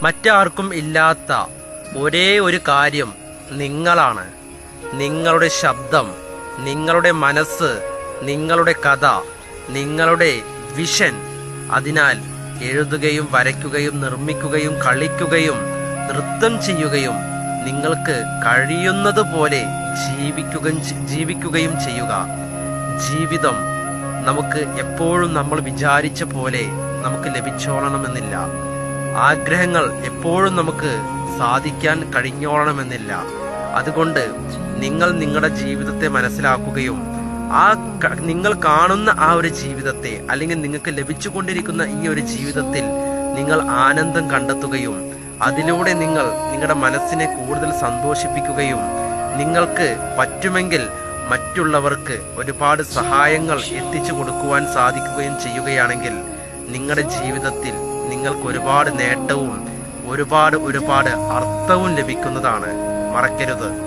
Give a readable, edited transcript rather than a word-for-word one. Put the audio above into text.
മറ്റാർക്കും ഇല്ലാത്ത ഒരേ ഒരു കാര്യം നിങ്ങളാണ്. നിങ്ങളുടെ ശബ്ദം, നിങ്ങളുടെ മനസ്സ്, നിങ്ങളുടെ കഥ, നിങ്ങളുടെ വിഷൻ. അതിനാൽ എഴുതുകയും വരയ്ക്കുകയും നിർമ്മിക്കുകയും കളിക്കുകയും നൃത്തം ചെയ്യുകയും നിങ്ങൾക്ക് കഴിയുന്നതുപോലെ ജീവിക്കുകയും ചെയ്യുക. ജീവിതം നമുക്ക് എപ്പോഴും നമ്മൾ വിചാരിച്ച പോലെ നമുക്ക് ലഭിച്ചോളണമെന്നില്ല. ആഗ്രഹങ്ങൾ എപ്പോഴും നമുക്ക് സാധിക്കാൻ കഴിഞ്ഞോളണമെന്നില്ല. അതുകൊണ്ട് നിങ്ങൾ നിങ്ങളുടെ ജീവിതത്തെ മനസ്സിലാക്കുകയും നിങ്ങൾ കാണുന്ന ആ ഒരു ജീവിതത്തെ, അല്ലെങ്കിൽ നിങ്ങൾക്ക് ലഭിച്ചുകൊണ്ടിരിക്കുന്ന ഈ ഒരു ജീവിതത്തിൽ നിങ്ങൾ ആനന്ദം കണ്ടെത്തുകയും അതിലൂടെ നിങ്ങൾ നിങ്ങളുടെ മനസ്സിനെ കൂടുതൽ സന്തോഷിപ്പിക്കുകയും നിങ്ങൾക്ക് പറ്റുമെങ്കിൽ മറ്റുള്ളവർക്ക് ഒരുപാട് സഹായങ്ങൾ എത്തിച്ചു കൊടുക്കുവാൻ സാധിക്കുകയും ചെയ്യുകയാണെങ്കിൽ നിങ്ങളുടെ ജീവിതത്തിൽ നിങ്ങൾക്ക് ഒരുപാട് നേട്ടവും ഒരുപാട് അർത്ഥവും ലഭിക്കുന്നതാണ്. മറക്കരുത്.